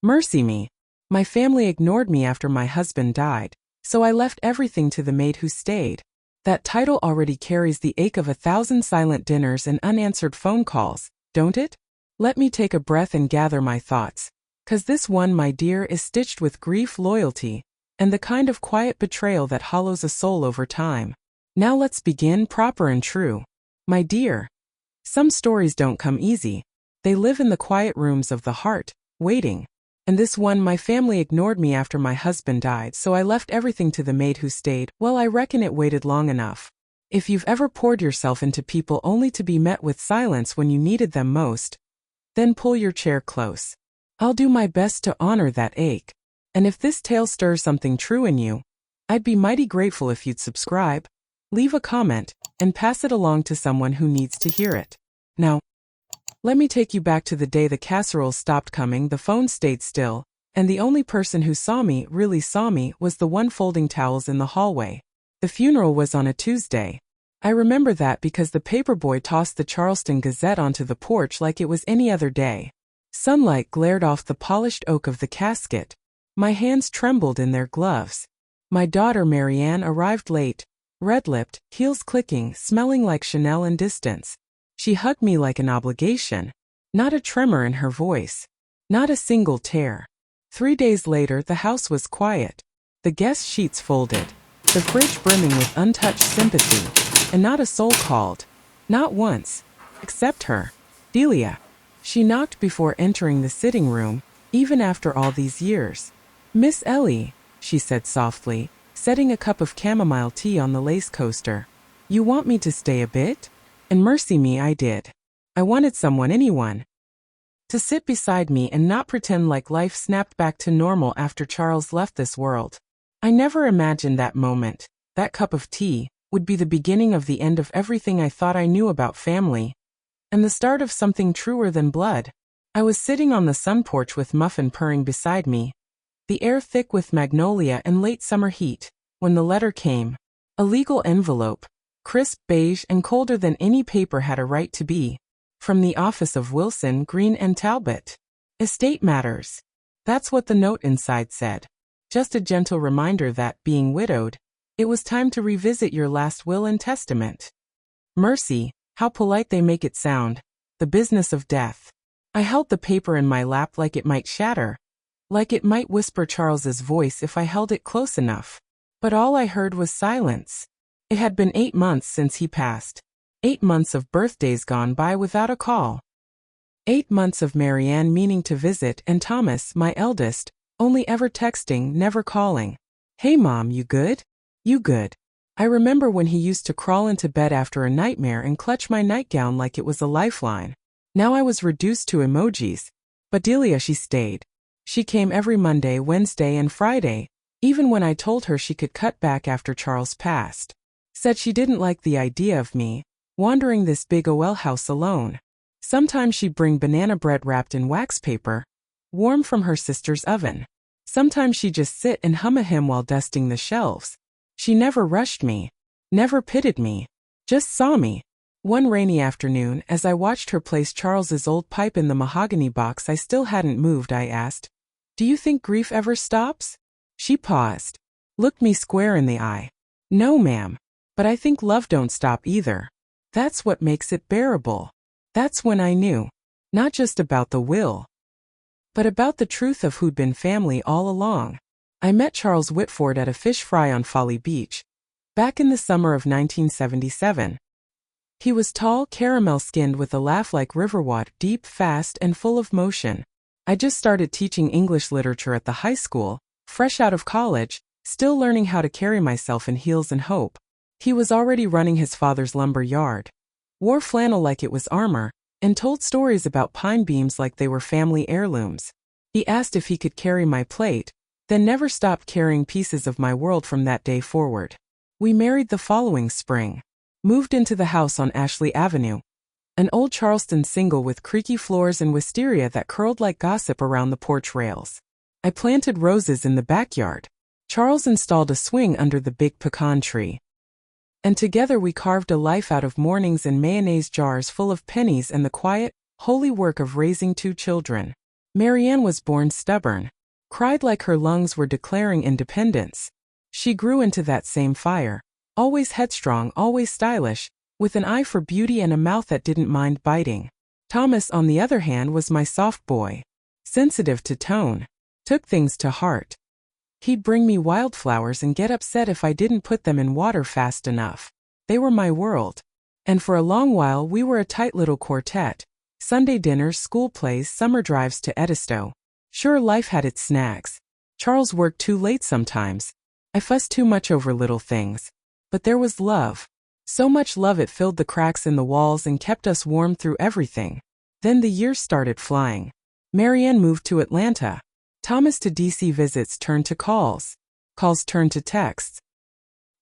Mercy me. My family ignored me after my husband died, so I left everything to the maid who stayed. That title already carries the ache of 1,000 silent dinners and unanswered phone calls, don't it? Let me take a breath and gather my thoughts. 'Cause this one, my dear, is stitched with grief, loyalty, and the kind of quiet betrayal that hollows a soul over time. Now let's begin proper and true. My dear, some stories don't come easy. They live in the quiet rooms of the heart, waiting. And this one, my family ignored me after my husband died, so I left everything to the maid who stayed. Well, I reckon it waited long enough. If you've ever poured yourself into people only to be met with silence when you needed them most, then pull your chair close. I'll do my best to honor that ache. And if this tale stirs something true in you, I'd be mighty grateful if you'd subscribe, leave a comment, and pass it along to someone who needs to hear it. Now, let me take you back to the day the casseroles stopped coming, the phone stayed still, and the only person who saw me, really saw me, was the one folding towels in the hallway. The funeral was on a Tuesday. I remember that because the paperboy tossed the Charleston Gazette onto the porch like it was any other day. Sunlight glared off the polished oak of the casket. My hands trembled in their gloves. My daughter Marianne arrived late, red-lipped, heels clicking, smelling like Chanel and distance. She hugged me like an obligation. Not a tremor in her voice. Not a single tear. 3 days later, the house was quiet. The guest sheets folded. The fridge brimming with untouched sympathy. And not a soul called. Not once. Except her. Delia. She knocked before entering the sitting room, even after all these years. "Miss Ellie," she said softly, setting a cup of chamomile tea on the lace coaster. "You want me to stay a bit?" And mercy me, I did. I wanted someone, anyone, to sit beside me and not pretend like life snapped back to normal after Charles left this world. I never imagined that moment, that cup of tea, would be the beginning of the end of everything I thought I knew about family, and the start of something truer than blood. I was sitting on the sun porch with Muffin purring beside me, the air thick with magnolia and late summer heat, when the letter came. A legal envelope, crisp beige and colder than any paper had a right to be, from the office of Wilson, Green and Talbot. Estate matters. That's what the note inside said. Just a gentle reminder that, being widowed, it was time to revisit your last will and testament. Mercy, how polite they make it sound. The business of death. I held the paper in my lap like it might shatter, like it might whisper Charles's voice if I held it close enough. But all I heard was silence. It had been 8 months since he passed. 8 months of birthdays gone by without a call. 8 months of Marianne meaning to visit and Thomas, my eldest, only ever texting, never calling. "Hey Mom, you good? You good?" I remember when he used to crawl into bed after a nightmare and clutch my nightgown like it was a lifeline. Now I was reduced to emojis. But Delia, she stayed. She came every Monday, Wednesday, and Friday, even when I told her she could cut back after Charles passed. Said she didn't like the idea of me wandering this big OL house alone. Sometimes she'd bring banana bread wrapped in wax paper, warm from her sister's oven. Sometimes she'd just sit and hum a hymn while dusting the shelves. She never rushed me, never pitied me, just saw me. One rainy afternoon, as I watched her place Charles's old pipe in the mahogany box I still hadn't moved, I asked, "Do you think grief ever stops?" She paused, looked me square in the eye. "No, ma'am. But I think love don't stop either. That's what makes it bearable." That's when I knew. Not just about the will, but about the truth of who'd been family all along. I met Charles Whitford at a fish fry on Folly Beach, back in the summer of 1977. He was tall, caramel-skinned with a laugh like riverwater, deep, fast, and full of motion. I just started teaching English literature at the high school, fresh out of college, still learning how to carry myself in heels and hope. He was already running his father's lumber yard, wore flannel like it was armor, and told stories about pine beams like they were family heirlooms. He asked if he could carry my plate, then never stopped carrying pieces of my world from that day forward. We married the following spring, moved into the house on Ashley Avenue, an old Charleston single with creaky floors and wisteria that curled like gossip around the porch rails. I planted roses in the backyard. Charles installed a swing under the big pecan tree. And together we carved a life out of mornings and mayonnaise jars full of pennies and the quiet, holy work of raising 2 children. Marianne was born stubborn, cried like her lungs were declaring independence. She grew into that same fire, always headstrong, always stylish, with an eye for beauty and a mouth that didn't mind biting. Thomas, on the other hand, was my soft boy. Sensitive to tone. Took things to heart. He'd bring me wildflowers and get upset if I didn't put them in water fast enough. They were my world. And for a long while we were a tight little quartet. Sunday dinners, school plays, summer drives to Edisto. Sure, life had its snags. Charles worked too late sometimes. I fussed too much over little things. But there was love. So much love it filled the cracks in the walls and kept us warm through everything. Then the years started flying. Marianne moved to Atlanta. Thomas to DC, visits turned to calls. Calls turned to texts.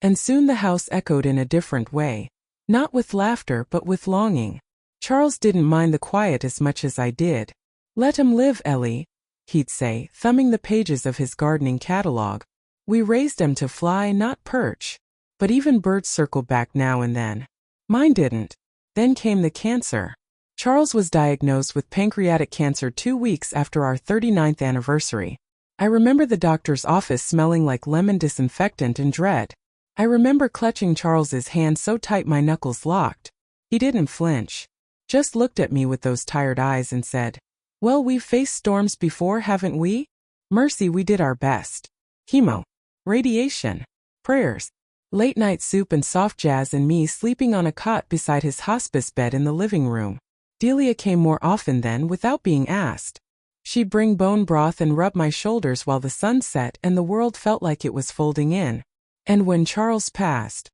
And soon the house echoed in a different way. Not with laughter but with longing. Charles didn't mind the quiet as much as I did. "Let him live, Ellie," he'd say, thumbing the pages of his gardening catalog. "We raised him to fly, not perch." But even birds circled back now and then. Mine didn't. Then came the cancer. Charles was diagnosed with pancreatic cancer 2 weeks after our 39th anniversary. I remember the doctor's office smelling like lemon disinfectant and dread. I remember clutching Charles's hand so tight my knuckles locked. He didn't flinch. Just looked at me with those tired eyes and said, "Well, we've faced storms before, haven't we? Mercy, we did our best. Chemo. Radiation. Prayers. Late-night soup and soft jazz, and me sleeping on a cot beside his hospice bed in the living room. Delia came more often then without being asked. She'd bring bone broth and rub my shoulders while the sun set and the world felt like it was folding in. And when Charles passed,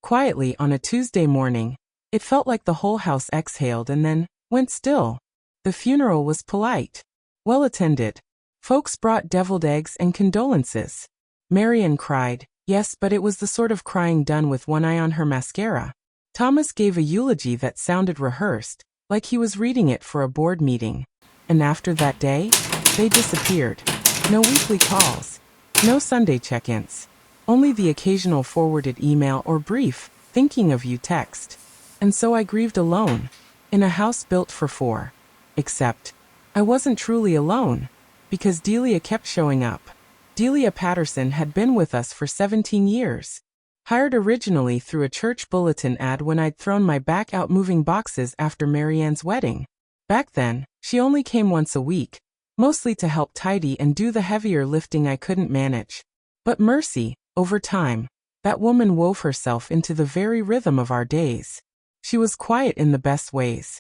quietly on a Tuesday morning, it felt like the whole house exhaled and then went still. The funeral was polite, well attended. Folks brought deviled eggs and condolences. Marianne cried, yes, but it was the sort of crying done with one eye on her mascara. Thomas gave a eulogy that sounded rehearsed, like he was reading it for a board meeting. And after that day, they disappeared. No weekly calls. No Sunday check-ins. Only the occasional forwarded email or brief, thinking of you text. And so I grieved alone, in a house built for 4. Except, I wasn't truly alone, because Delia kept showing up. Delia Patterson had been with us for 17 years. Hired originally through a church bulletin ad when I'd thrown my back out moving boxes after Marianne's wedding. Back then, she only came once a week, mostly to help tidy and do the heavier lifting I couldn't manage. But mercy, over time, that woman wove herself into the very rhythm of our days. She was quiet in the best ways.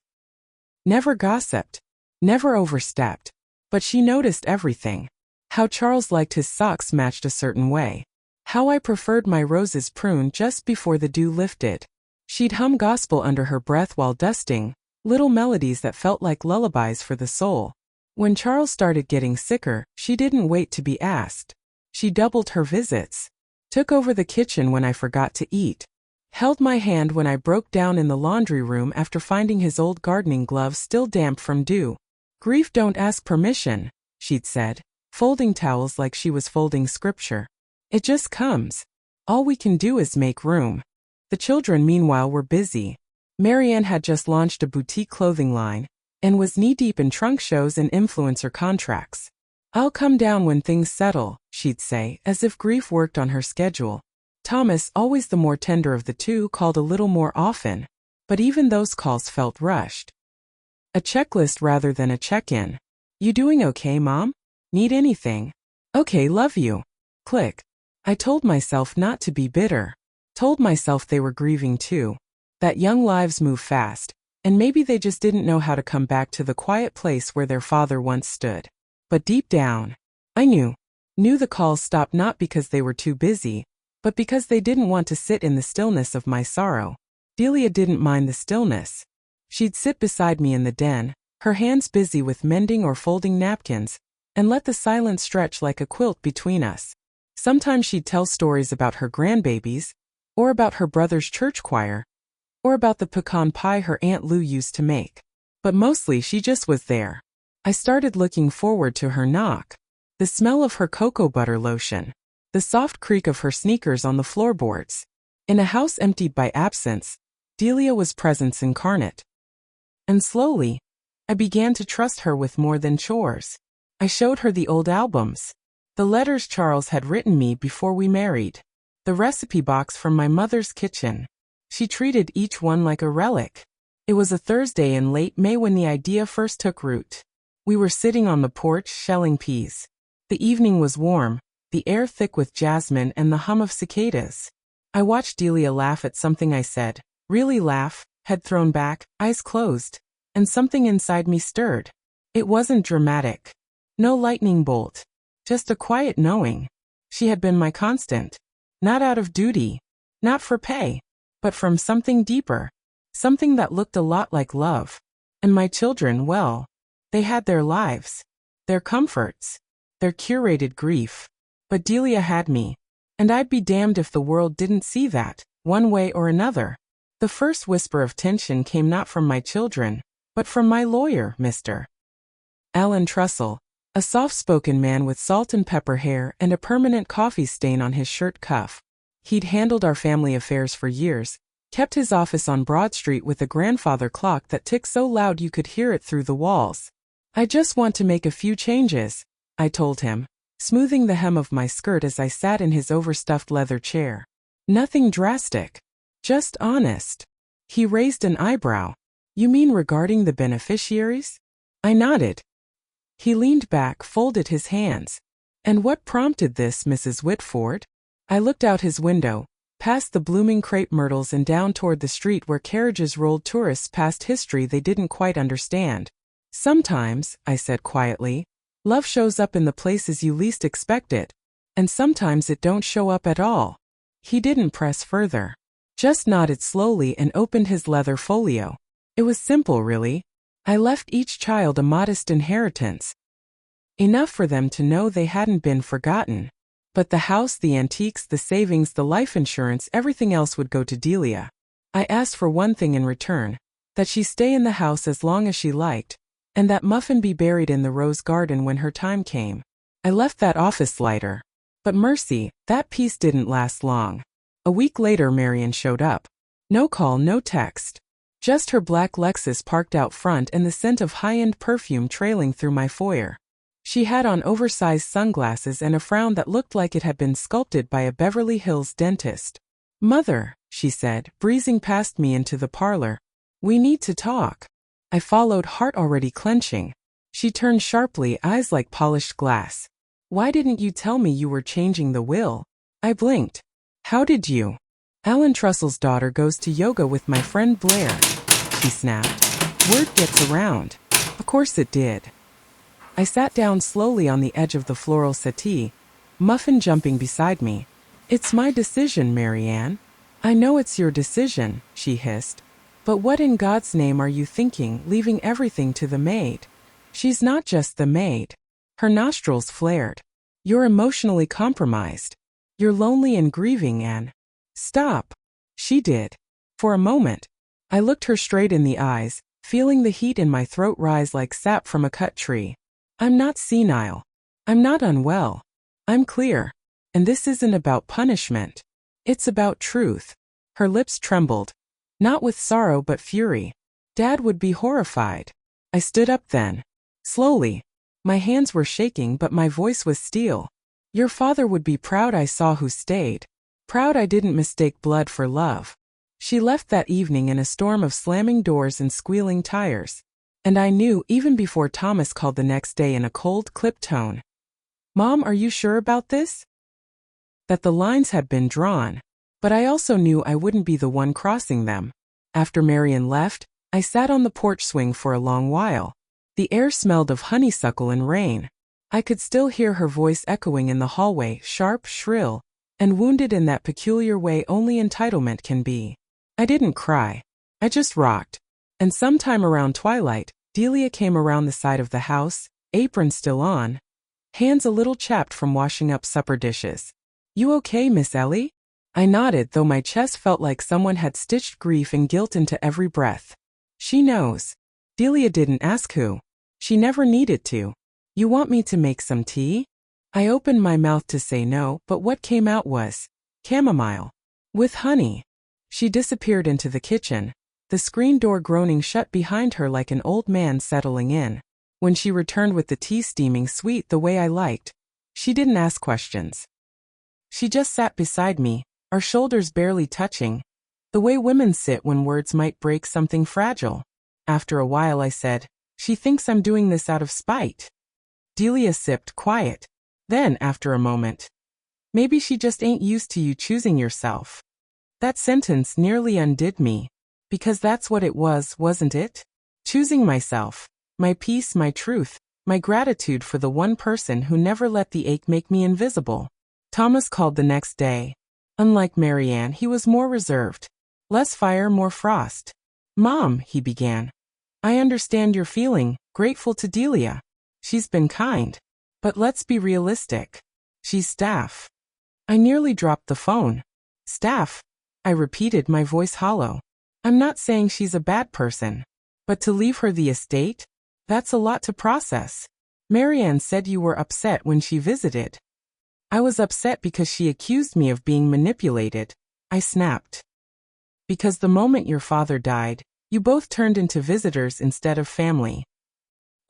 Never gossiped, never overstepped, but she noticed everything. How Charles liked his socks matched a certain way. How I preferred my roses pruned just before the dew lifted. She'd hum gospel under her breath while dusting, little melodies that felt like lullabies for the soul. When Charles started getting sicker, she didn't wait to be asked. She doubled her visits. Took over the kitchen when I forgot to eat. Held my hand when I broke down in the laundry room after finding his old gardening gloves still damp from dew. "Grief don't ask permission," she'd said, folding towels like she was folding scripture. "It just comes. All we can do is make room." The children, meanwhile, were busy. Marianne had just launched a boutique clothing line and was knee-deep in trunk shows and influencer contracts. "I'll come down when things settle," she'd say, as if grief worked on her schedule. Thomas, always the more tender of the two, called a little more often, but even those calls felt rushed. A checklist rather than a check-in. "You doing okay, Mom? Need anything? Okay, love you." Click. I told myself not to be bitter. Told myself they were grieving too. That young lives move fast, and maybe they just didn't know how to come back to the quiet place where their father once stood. But deep down, I knew the calls stopped not because they were too busy, but because they didn't want to sit in the stillness of my sorrow. Delia didn't mind the stillness. She'd sit beside me in the den, her hands busy with mending or folding napkins, and let the silence stretch like a quilt between us. Sometimes she'd tell stories about her grandbabies, or about her brother's church choir, or about the pecan pie her Aunt Lou used to make. But mostly she just was there. I started looking forward to her knock. The smell of her cocoa butter lotion. The soft creak of her sneakers on the floorboards. In a house emptied by absence, Delia was presence incarnate. And slowly, I began to trust her with more than chores. I showed her the old albums, the letters Charles had written me before we married, the recipe box from my mother's kitchen. She treated each one like a relic. It was a Thursday in late May when the idea first took root. We were sitting on the porch shelling peas. The evening was warm, the air thick with jasmine and the hum of cicadas. I watched Delia laugh at something I said, really laugh, head thrown back, eyes closed, and something inside me stirred. It wasn't dramatic. No lightning bolt. Just a quiet knowing. She had been my constant. Not out of duty. Not for pay. But from something deeper. Something that looked a lot like love. And my children, well, they had their lives. Their comforts. Their curated grief. But Delia had me. And I'd be damned if the world didn't see that, one way or another. The first whisper of tension came not from my children, but from my lawyer, Mr. Alan Trussell, a soft-spoken man with salt and pepper hair and a permanent coffee stain on his shirt cuff. He'd handled our family affairs for years, kept his office on Broad Street with a grandfather clock that ticked so loud you could hear it through the walls. I just want to make a few changes, I told him, smoothing the hem of my skirt as I sat in his overstuffed leather chair. Nothing drastic. Just honest. He raised an eyebrow. You mean regarding the beneficiaries? I nodded. He leaned back, folded his hands. And what prompted this, Mrs. Whitford? I looked out his window, past the blooming crepe myrtles and down toward the street where carriages rolled tourists past history they didn't quite understand. Sometimes, I said quietly, love shows up in the places you least expect it. And sometimes it don't show up at all. He didn't press further. Just nodded slowly and opened his leather folio. It was simple, really. I left each child a modest inheritance. Enough for them to know they hadn't been forgotten. But the house, the antiques, the savings, the life insurance, everything else would go to Delia. I asked for one thing in return, that she stay in the house as long as she liked, and that Muffin be buried in the rose garden when her time came. I left that office lighter. But mercy, that peace didn't last long. A week later Marion showed up. No call, no text. Just her black Lexus parked out front and the scent of high-end perfume trailing through my foyer. She had on oversized sunglasses and a frown that looked like it had been sculpted by a Beverly Hills dentist. "Mother," she said, breezing past me into the parlor. "We need to talk." I followed, heart already clenching. She turned sharply, eyes like polished glass. "Why didn't you tell me you were changing the will?" I blinked. "How did you?" "Alan Trussell's daughter goes to yoga with my friend Blair," she snapped. "Word gets around." Of course it did. I sat down slowly on the edge of the floral settee, Muffin jumping beside me. "It's my decision, Marianne." "I know it's your decision," she hissed. "But what in God's name are you thinking, leaving everything to the maid?" "She's not just the maid." Her nostrils flared. "You're emotionally compromised. You're lonely and grieving, Anne." "Stop." She did. For a moment. I looked her straight in the eyes, feeling the heat in my throat rise like sap from a cut tree. "I'm not senile. I'm not unwell. I'm clear. And this isn't about punishment. It's about truth." Her lips trembled. Not with sorrow but fury. "Dad would be horrified." I stood up then. Slowly. My hands were shaking but my voice was steel. "Your father would be proud I saw who stayed. Proud I didn't mistake blood for love." She left that evening in a storm of slamming doors and squealing tires. And I knew even before Thomas called the next day in a cold, clipped tone. "Mom, are you sure about this?" That the lines had been drawn. But I also knew I wouldn't be the one crossing them. After Marion left, I sat on the porch swing for a long while. The air smelled of honeysuckle and rain. I could still hear her voice echoing in the hallway, sharp, shrill, and wounded in that peculiar way only entitlement can be. I didn't cry. I just rocked. And sometime around twilight, Delia came around the side of the house, apron still on, hands a little chapped from washing up supper dishes. "You okay, Miss Ellie?" I nodded, though my chest felt like someone had stitched grief and guilt into every breath. "She knows." Delia didn't ask who. She never needed to. "You want me to make some tea?" I opened my mouth to say no, but what came out was chamomile. With honey. She disappeared into the kitchen. the screen door groaning shut behind her like an old man settling in. When she returned with the tea steaming sweet the way I liked, she didn't ask questions. She just sat beside me, our shoulders barely touching, the way women sit when words might break something fragile. After a while I said, "She thinks I'm doing this out of spite." Delia sipped, quiet. Then, after a moment, "Maybe she just ain't used to you choosing yourself." That sentence nearly undid me. Because that's what it was, wasn't it? Choosing myself, my peace, my truth, my gratitude for the one person who never let the ache make me invisible. Thomas called the next day. Unlike Marianne, he was more reserved. Less fire, more frost. "Mom," he began. "I understand your feeling, grateful to Delia. She's been kind. But let's be realistic. She's staff." I nearly dropped the phone. "Staff?" I repeated, my voice hollow. "I'm not saying she's a bad person. But to leave her the estate? That's a lot to process. Marianne said you were upset when she visited." "I was upset because she accused me of being manipulated," I snapped. "Because the moment your father died, you both turned into visitors instead of family."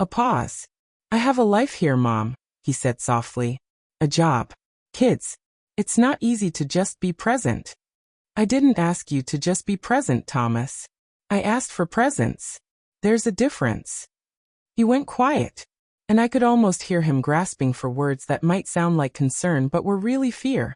A pause. "I have a life here, Mom," he said softly. "A job. Kids. It's not easy to just be present." "I didn't ask you to just be present, Thomas. I asked for presence. There's a difference." He went quiet, and I could almost hear him grasping for words that might sound like concern but were really fear.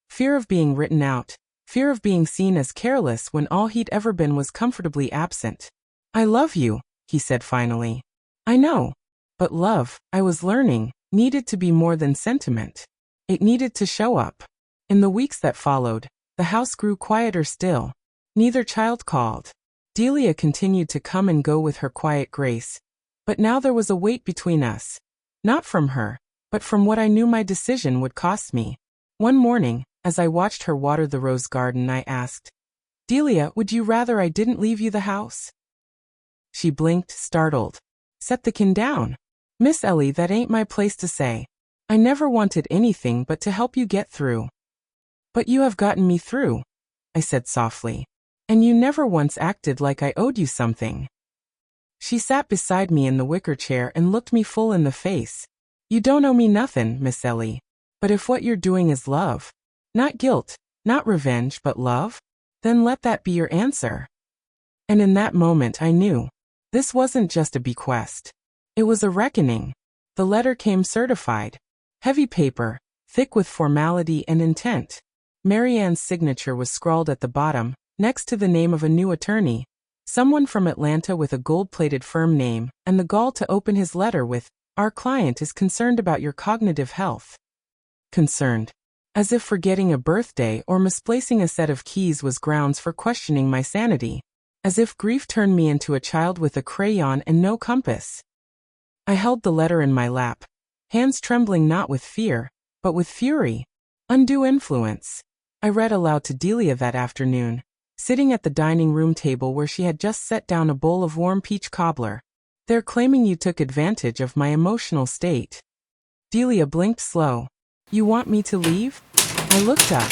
Fear of being written out. Fear of being seen as careless when all he'd ever been was comfortably absent. "I love you," he said finally. "I know. But love, I was learning, needed to be more than sentiment. It needed to show up." In the weeks that followed, the house grew quieter still. Neither child called. Delia continued to come and go with her quiet grace. But now there was a weight between us. Not from her, but from what I knew my decision would cost me. One morning, as I watched her water the rose garden, I asked, "Delia, would you rather I didn't leave you the house?" She blinked, startled. "Set the kin down. Miss Ellie, that ain't my place to say. I never wanted anything but to help you get through." "But you have gotten me through," I said softly. "And you never once acted like I owed you something." She sat beside me in the wicker chair and looked me full in the face. "You don't owe me nothin', Miss Ellie. But if what you're doing is love, not guilt, not revenge, but love, then let that be your answer." And in that moment I knew. This wasn't just a bequest. It was a reckoning. The letter came certified. Heavy paper, thick with formality and intent. Marianne's signature was scrawled at the bottom, next to the name of a new attorney. Someone from Atlanta with a gold-plated firm name, and the gall to open his letter with, "Our client is concerned about your cognitive health." Concerned. As if forgetting a birthday or misplacing a set of keys was grounds for questioning my sanity. As if grief turned me into a child with a crayon and no compass. I held the letter in my lap, hands trembling not with fear, but with fury. Undue influence. I read aloud to Delia that afternoon, sitting at the dining room table where she had just set down a bowl of warm peach cobbler. "They're claiming you took advantage of my emotional state." Delia blinked slow. "You want me to leave?" I looked up.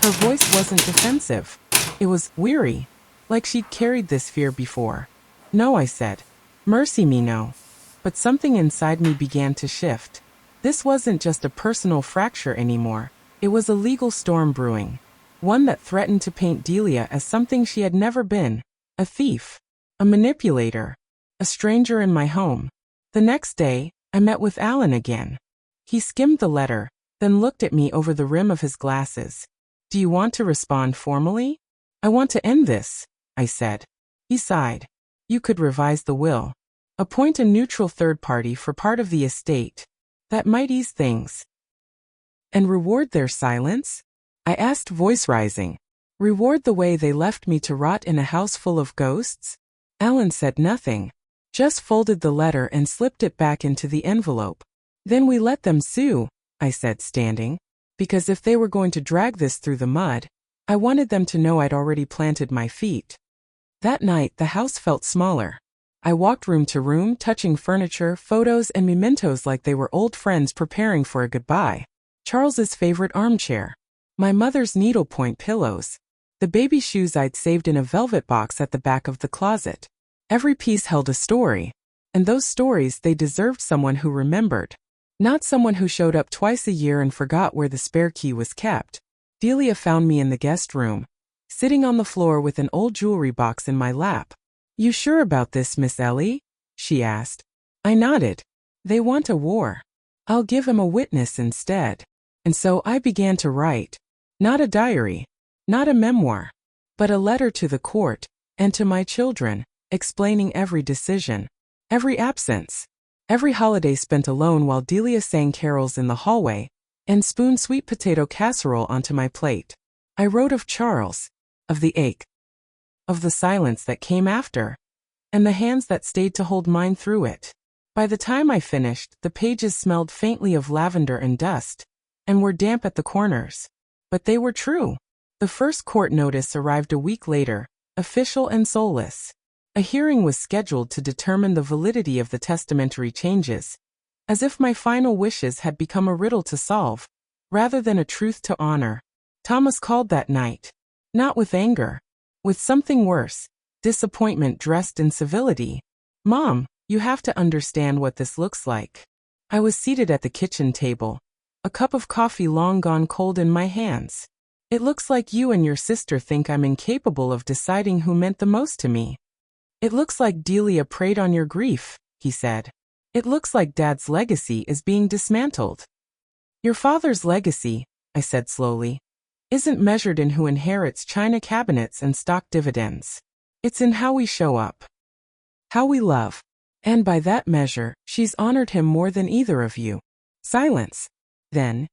Her voice wasn't defensive. It was weary, like she'd carried this fear before. "No," I said. "Mercy me, no." But something inside me began to shift. This wasn't just a personal fracture anymore. It was a legal storm brewing. One that threatened to paint Delia as something she had never been. A thief. A manipulator. A stranger in my home. The next day, I met with Alan again. He skimmed the letter, then looked at me over the rim of his glasses. "Do you want to respond formally?" "I want to end this," I said. He sighed. "You could revise the will. Appoint a neutral third party for part of the estate. That might ease things." "And reward their silence?" I asked, voice rising. "Reward the way they left me to rot in a house full of ghosts?" Alan said nothing, just folded the letter and slipped it back into the envelope. "Then we let them sue," I said, standing. "Because if they were going to drag this through the mud, I wanted them to know I'd already planted my feet." That night, the house felt smaller. I walked room to room, touching furniture, photos, and mementos like they were old friends preparing for a goodbye. Charles's favorite armchair. My mother's needlepoint pillows. The baby shoes I'd saved in a velvet box at the back of the closet. Every piece held a story. And those stories, they deserved someone who remembered. Not someone who showed up twice a year and forgot where the spare key was kept. Delia found me in the guest room, sitting on the floor with an old jewelry box in my lap. "You sure about this, Miss Ellie?" she asked. I nodded. "They want a war. I'll give him a witness instead." And so I began to write. Not a diary, not a memoir, but a letter to the court, and to my children, explaining every decision, every absence, every holiday spent alone while Delia sang carols in the hallway, and spooned sweet potato casserole onto my plate. I wrote of Charles, of the ache, of the silence that came after, and the hands that stayed to hold mine through it. By the time I finished, the pages smelled faintly of lavender and dust, and were damp at the corners. But they were true. The first court notice arrived a week later, official and soulless. A hearing was scheduled to determine the validity of the testamentary changes, as if my final wishes had become a riddle to solve, rather than a truth to honor. Thomas called that night. Not with anger. With something worse, disappointment dressed in civility. "Mom, you have to understand what this looks like." I was seated at the kitchen table, a cup of coffee long gone cold in my hands. "It looks like you and your sister think I'm incapable of deciding who meant the most to me. It looks like Delia preyed on your grief," he said. "It looks like Dad's legacy is being dismantled." "Your father's legacy," I said slowly, "isn't measured in who inherits china cabinets and stock dividends. It's in how we show up, how we love. And by that measure, she's honored him more than either of you." Silence. Then,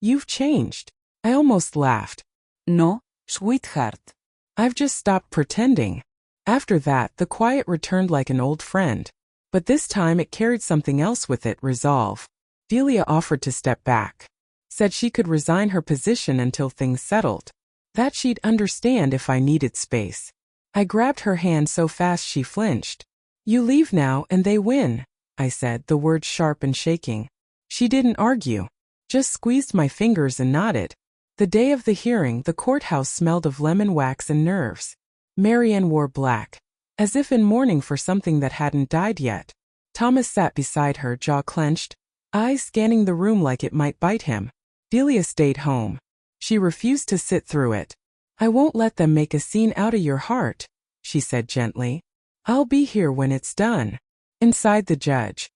"You've changed." I almost laughed. "No, sweetheart. I've just stopped pretending." After that, the quiet returned like an old friend. But this time it carried something else with it, resolve. Delia offered to step back. Said she could resign her position until things settled. That she'd understand if I needed space. I grabbed her hand so fast she flinched. "You leave now and they win," I said, the words sharp and shaking. She didn't argue, just squeezed my fingers and nodded. The day of the hearing, the courthouse smelled of lemon wax and nerves. Marianne wore black, as if in mourning for something that hadn't died yet. Thomas sat beside her, jaw clenched, eyes scanning the room like it might bite him. Delia stayed home. She refused to sit through it. "I won't let them make a scene out of your heart," she said gently. "I'll be here when it's done." Inside, the judge,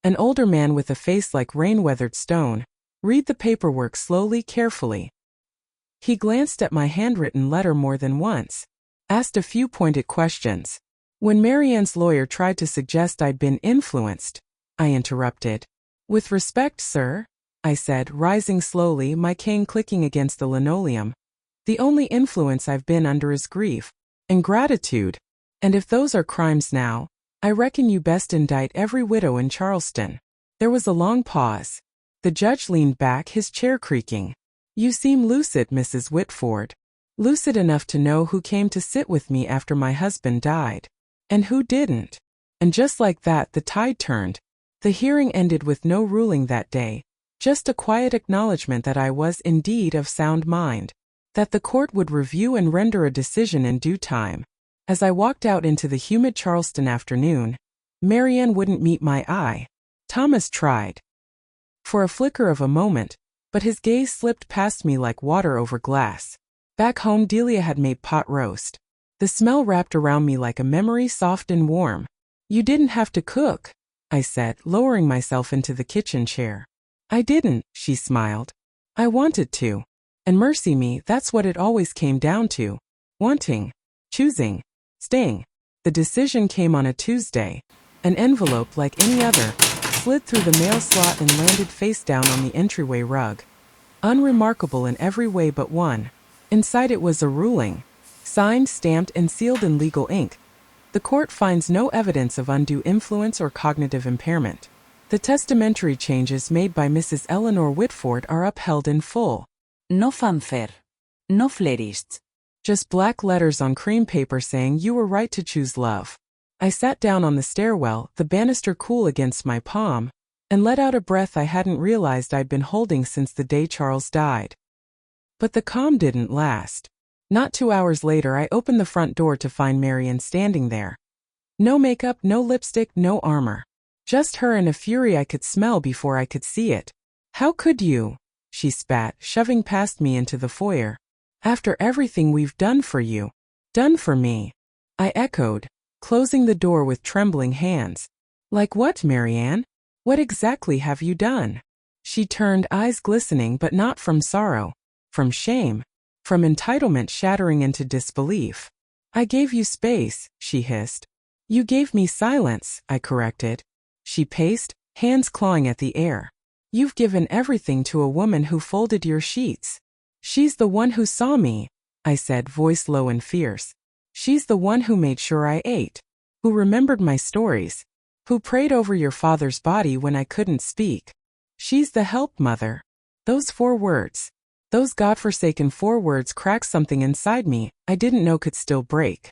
an older man with a face like rain-weathered stone, read the paperwork slowly, carefully. He glanced at my handwritten letter more than once, asked a few pointed questions. When Marianne's lawyer tried to suggest I'd been influenced, I interrupted. "With respect, sir," I said, rising slowly, my cane clicking against the linoleum. "The only influence I've been under is grief and gratitude. And if those are crimes now, I reckon you best indict every widow in Charleston." There was a long pause. The judge leaned back, his chair creaking. "You seem lucid, Mrs. Whitford. Lucid enough to know who came to sit with me after my husband died, and who didn't." And just like that, the tide turned. The hearing ended with no ruling that day, just a quiet acknowledgement that I was indeed of sound mind, that the court would review and render a decision in due time. As I walked out into the humid Charleston afternoon, Marianne wouldn't meet my eye. Thomas tried. For a flicker of a moment, but his gaze slipped past me like water over glass. Back home, Delia had made pot roast. The smell wrapped around me like a memory, soft and warm. "You didn't have to cook," I said, lowering myself into the kitchen chair. "I didn't," she smiled. "I wanted to. And mercy me, that's what it always came down to. Wanting. Choosing. Staying." The decision came on a Tuesday. An envelope like any other slid through the mail slot and landed face down on the entryway rug. Unremarkable in every way but one. Inside it was a ruling, signed, stamped, and sealed in legal ink. The court finds no evidence of undue influence or cognitive impairment. The testamentary changes made by Mrs. Eleanor Whitford are upheld in full. No fanfare. No flourishes. Just black letters on cream paper saying you were right to choose love. I sat down on the stairwell, the banister cool against my palm, and let out a breath I hadn't realized I'd been holding since the day Charles died. But the calm didn't last. Not 2 hours later, I opened the front door to find Marianne standing there. No makeup, no lipstick, no armor. Just her and a fury I could smell before I could see it. "How could you?" she spat, shoving past me into the foyer. "After everything we've done for you." "Done for me?" I echoed, closing the door with trembling hands. "Like what, Marianne? What exactly have you done?" She turned, eyes glistening, but not from sorrow. From shame. From entitlement shattering into disbelief. "I gave you space," she hissed. "You gave me silence," I corrected. She paced, hands clawing at the air. "You've given everything to a woman who folded your sheets." "She's the one who saw me," I said, voice low and fierce. "She's the one who made sure I ate. Who remembered my stories. Who prayed over your father's body when I couldn't speak. She's the help mother." Those 4 words. Those godforsaken 4 words cracked something inside me I didn't know could still break.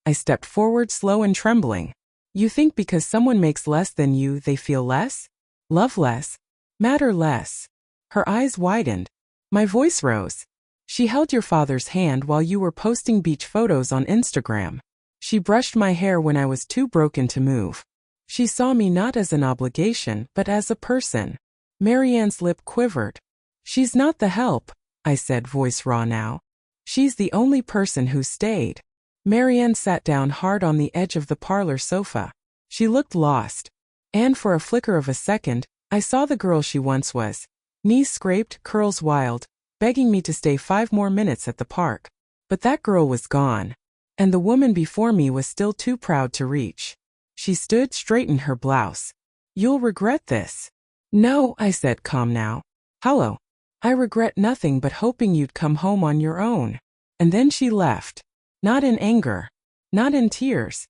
I stepped forward, slow and trembling. "You think because someone makes less than you, they feel less? Love less? Matter less?" Her eyes widened. My voice rose. "She held your father's hand while you were posting beach photos on Instagram. She brushed my hair when I was too broken to move. She saw me not as an obligation, but as a person." Marianne's lip quivered. "She's not the help," I said, voice raw now. "She's the only person who stayed." Marianne sat down hard on the edge of the parlor sofa. She looked lost. And for a flicker of a second, I saw the girl she once was. Knees scraped, curls wild, begging me to stay 5 more minutes at the park. But that girl was gone. And the woman before me was still too proud to reach. She stood, straightened her blouse. "You'll regret this." "No," I said, calm now. "Hello. I regret nothing but hoping you'd come home on your own." And then she left. Not in anger. Not in tears.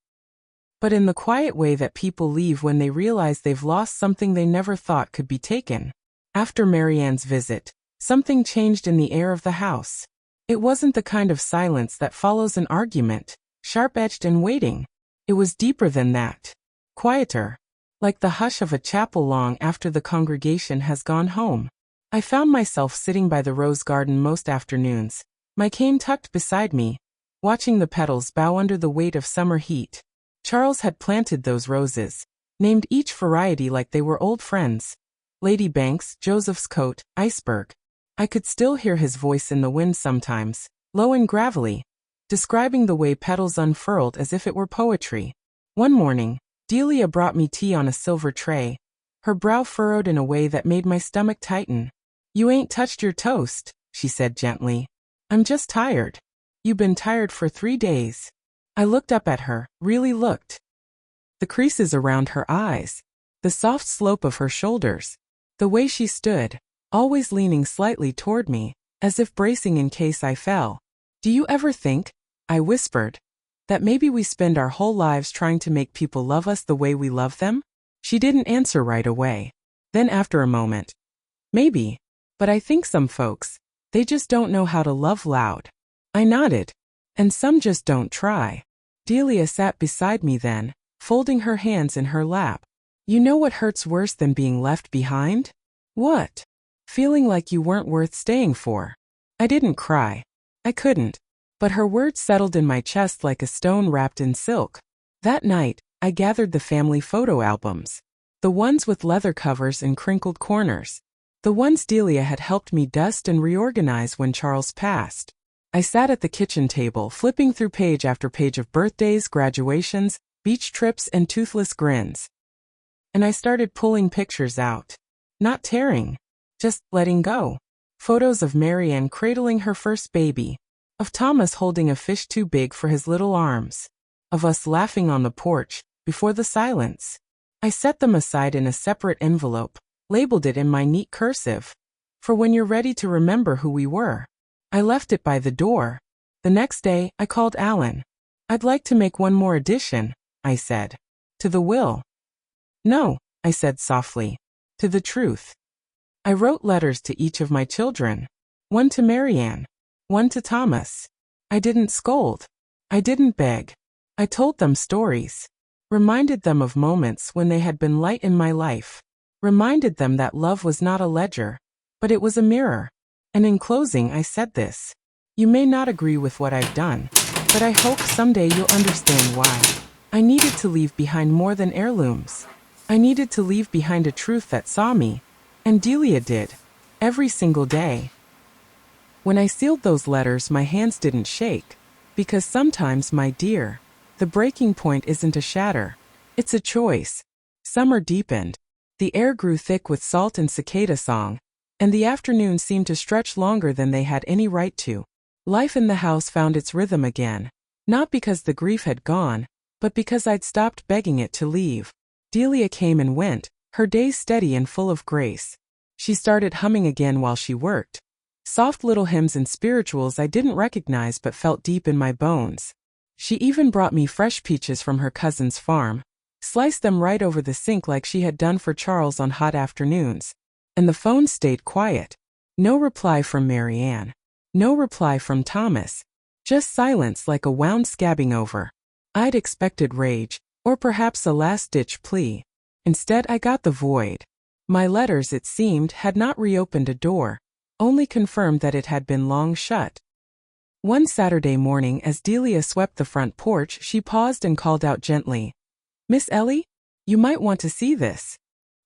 But in the quiet way that people leave when they realize they've lost something they never thought could be taken. After Marianne's visit, something changed in the air of the house. It wasn't the kind of silence that follows an argument, sharp-edged and waiting. It was deeper than that. Quieter. Like the hush of a chapel long after the congregation has gone home. I found myself sitting by the rose garden most afternoons, my cane tucked beside me, watching the petals bow under the weight of summer heat. Charles had planted those roses, named each variety like they were old friends. Lady Banks, Joseph's coat, iceberg. I could still hear his voice in the wind sometimes, low and gravelly, describing the way petals unfurled as if it were poetry. One morning, Delia brought me tea on a silver tray, her brow furrowed in a way that made my stomach tighten. "You ain't touched your toast," she said gently. "I'm just tired." "You've been tired for 3 days. I looked up at her, really looked. The creases around her eyes, the soft slope of her shoulders, the way she stood, always leaning slightly toward me, as if bracing in case I fell. "Do you ever think," I whispered, "that maybe we spend our whole lives trying to make people love us the way we love them?" She didn't answer right away. Then after a moment, "Maybe. But I think some folks, they just don't know how to love loud." I nodded. "And some just don't try." Delia sat beside me then, folding her hands in her lap. "You know what hurts worse than being left behind?" "What?" "Feeling like you weren't worth staying for." I didn't cry. I couldn't. But her words settled in my chest like a stone wrapped in silk. That night, I gathered the family photo albums. The ones with leather covers and crinkled corners. The ones Delia had helped me dust and reorganize when Charles passed. I sat at the kitchen table, flipping through page after page of birthdays, graduations, beach trips, and toothless grins. And I started pulling pictures out. Not tearing. Just letting go. Photos of Marianne cradling her first baby. Of Thomas holding a fish too big for his little arms. Of us laughing on the porch, before the silence. I set them aside in a separate envelope, labeled it in my neat cursive. For when you're ready to remember who we were. I left it by the door. The next day, I called Alan. "I'd like to make one more addition," I said. "To the will." "No," I said softly. "To the truth." I wrote letters to each of my children. One to Marianne. One to Thomas. I didn't scold. I didn't beg. I told them stories. Reminded them of moments when they had been light in my life. Reminded them that love was not a ledger, but it was a mirror. And in closing I said this. You may not agree with what I've done, but I hope someday you'll understand why. I needed to leave behind more than heirlooms. I needed to leave behind a truth that saw me, and Delia did, every single day. When I sealed those letters, my hands didn't shake, because sometimes, my dear, the breaking point isn't a shatter, it's a choice. Summer deepened. The air grew thick with salt and cicada song, and the afternoons seemed to stretch longer than they had any right to. Life in the house found its rhythm again, not because the grief had gone, but because I'd stopped begging it to leave. Delia came and went, her days steady and full of grace. She started humming again while she worked. Soft little hymns and spirituals I didn't recognize but felt deep in my bones. She even brought me fresh peaches from her cousin's farm, sliced them right over the sink like she had done for Charles on hot afternoons. And the phone stayed quiet. No reply from Marianne. No reply from Thomas. Just silence like a wound scabbing over. I'd expected rage, or perhaps a last-ditch plea. Instead, I got the void. My letters, it seemed, had not reopened a door, only confirmed that it had been long shut. One Saturday morning, as Delia swept the front porch, she paused and called out gently, "Miss Ellie? You might want to see this."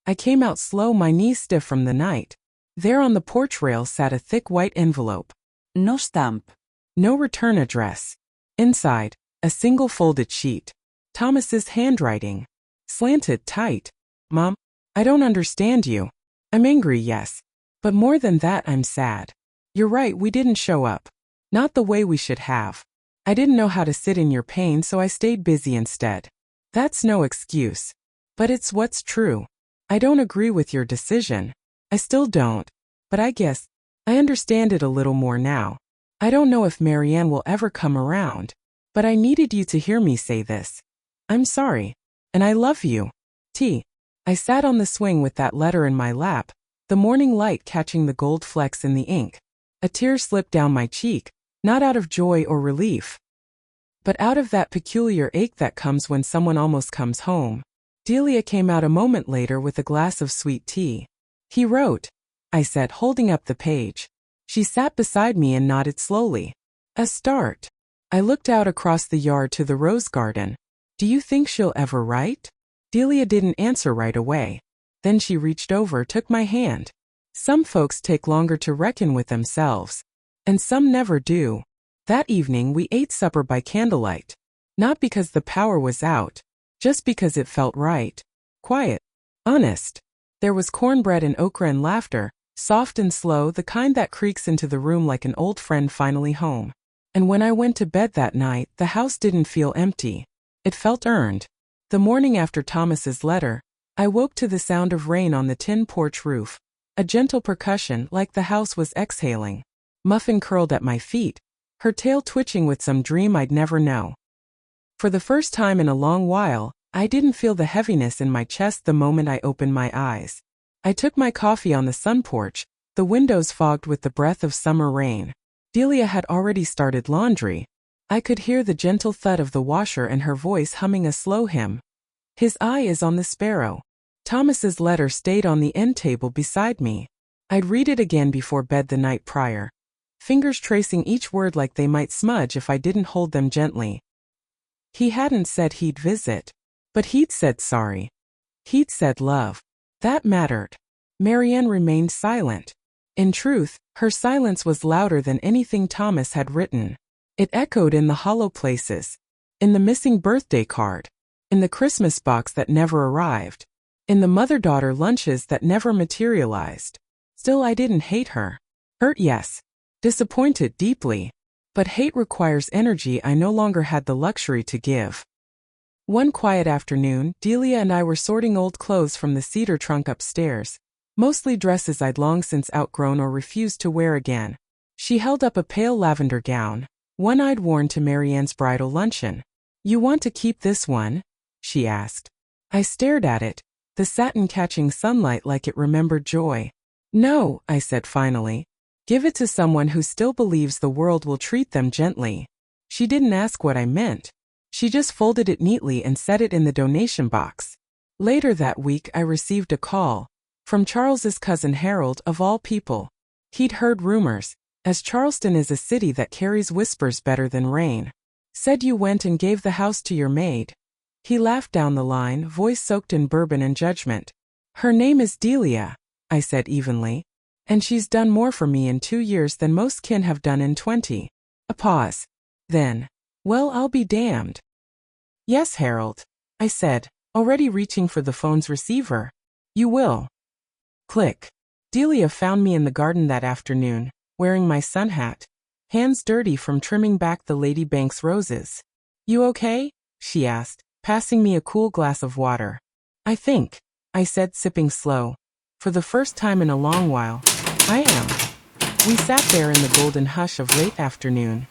I came out slow, my knees stiff from the night. There on the porch rail sat a thick white envelope. No stamp. No return address. Inside, a single folded sheet. Thomas's handwriting. Slanted tight. "Mom, I don't understand you. I'm angry, yes. But more than that, I'm sad. You're right, we didn't show up. Not the way we should have. I didn't know how to sit in your pain, so I stayed busy instead. That's no excuse. But it's what's true. I don't agree with your decision. I still don't. But I guess I understand it a little more now. I don't know if Marianne will ever come around. But I needed you to hear me say this. I'm sorry. And I love you. T." I sat on the swing with that letter in my lap, the morning light catching the gold flecks in the ink. A tear slipped down my cheek, not out of joy or relief, but out of that peculiar ache that comes when someone almost comes home. Delia came out a moment later with a glass of sweet tea. "He wrote," I said, holding up the page. She sat beside me and nodded slowly. "A start." I looked out across the yard to the rose garden. "Do you think she'll ever write?" Delia didn't answer right away. Then she reached over, took my hand. Some folks take longer to reckon with themselves, and some never do. That evening we ate supper by candlelight. Not because the power was out, just because it felt right. Quiet. Honest. There was cornbread and okra and laughter, soft and slow, the kind that creaks into the room like an old friend finally home. And when I went to bed that night, the house didn't feel empty. It felt earned. The morning after Thomas's letter, I woke to the sound of rain on the tin porch roof, a gentle percussion like the house was exhaling. Muffin curled at my feet, her tail twitching with some dream I'd never know. For the first time in a long while, I didn't feel the heaviness in my chest the moment I opened my eyes. I took my coffee on the sun porch, the windows fogged with the breath of summer rain. Delia had already started laundry. I could hear the gentle thud of the washer and her voice humming a slow hymn. "His eye is on the sparrow." Thomas's letter stayed on the end table beside me. I'd read it again before bed the night prior, fingers tracing each word like they might smudge if I didn't hold them gently. He hadn't said he'd visit, but he'd said sorry. He'd said love. That mattered. Marianne remained silent. In truth, her silence was louder than anything Thomas had written. It echoed in the hollow places, in the missing birthday card, in the Christmas box that never arrived, in the mother-daughter lunches that never materialized. Still, I didn't hate her. Hurt, yes. Disappointed deeply. But hate requires energy I no longer had the luxury to give. One quiet afternoon, Delia and I were sorting old clothes from the cedar trunk upstairs, mostly dresses I'd long since outgrown or refused to wear again. She held up a pale lavender gown, one I'd worn to Marianne's bridal luncheon. "You want to keep this one?" she asked. I stared at it, the satin catching sunlight like it remembered joy. "No," I said finally. "Give it to someone who still believes the world will treat them gently." She didn't ask what I meant. She just folded it neatly and set it in the donation box. Later that week I received a call, from Charles's cousin Harold of all people. He'd heard rumors. as Charleston is a city that carries whispers better than rain. Said you went and gave the house to your maid. He laughed down the line, voice soaked in bourbon and judgment. Her name is Delia, I said evenly. And she's done more for me in 2 years than most kin have done in 20. A pause. Then, well, I'll be damned. Yes, Harold, I said, already reaching for the phone's receiver. You will. Click. Delia found me in the garden that afternoon, wearing my sun hat, hands dirty from trimming back the Lady Banks roses. You okay? She asked, passing me a cool glass of water. I think, I said, sipping slow. For the first time in a long while, I am. We sat there in the golden hush of late afternoon,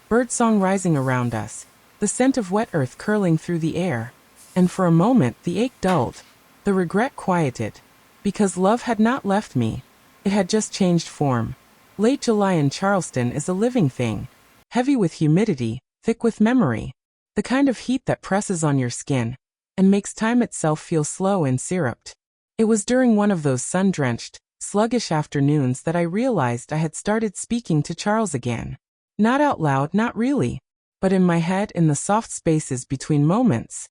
birdsong rising around us, the scent of wet earth curling through the air, and for a moment the ache dulled, the regret quieted, because love had not left me, it had just changed form. Late July in Charleston is a living thing, heavy with humidity, thick with memory, the kind of heat that presses on your skin, and makes time itself feel slow and syruped. It was during one of those sun-drenched, sluggish afternoons that I realized I had started speaking to Charles again. Not out loud, not really, but in my head, in the soft spaces between moments.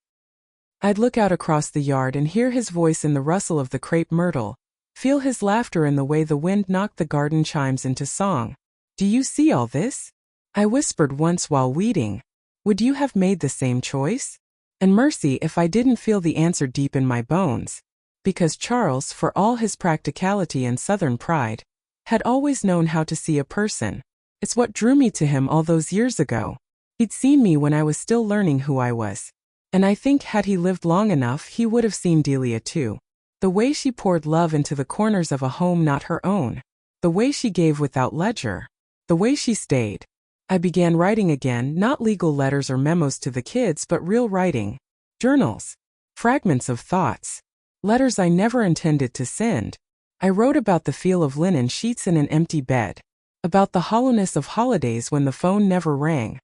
I'd look out across the yard and hear his voice in the rustle of the crepe myrtle, feel his laughter in the way the wind knocked the garden chimes into song. Do you see all this? I whispered once while weeding. Would you have made the same choice? And mercy if I didn't feel the answer deep in my bones. Because Charles, for all his practicality and southern pride, had always known how to see a person. It's what drew me to him all those years ago. He'd seen me when I was still learning who I was. And I think had he lived long enough he would have seen Delia too. The way she poured love into the corners of a home not her own. The way she gave without ledger. The way she stayed. I began writing again, not legal letters or memos to the kids but real writing. Journals. Fragments of thoughts. Letters I never intended to send. I wrote about the feel of linen sheets in an empty bed. About the hollowness of holidays when the phone never rang.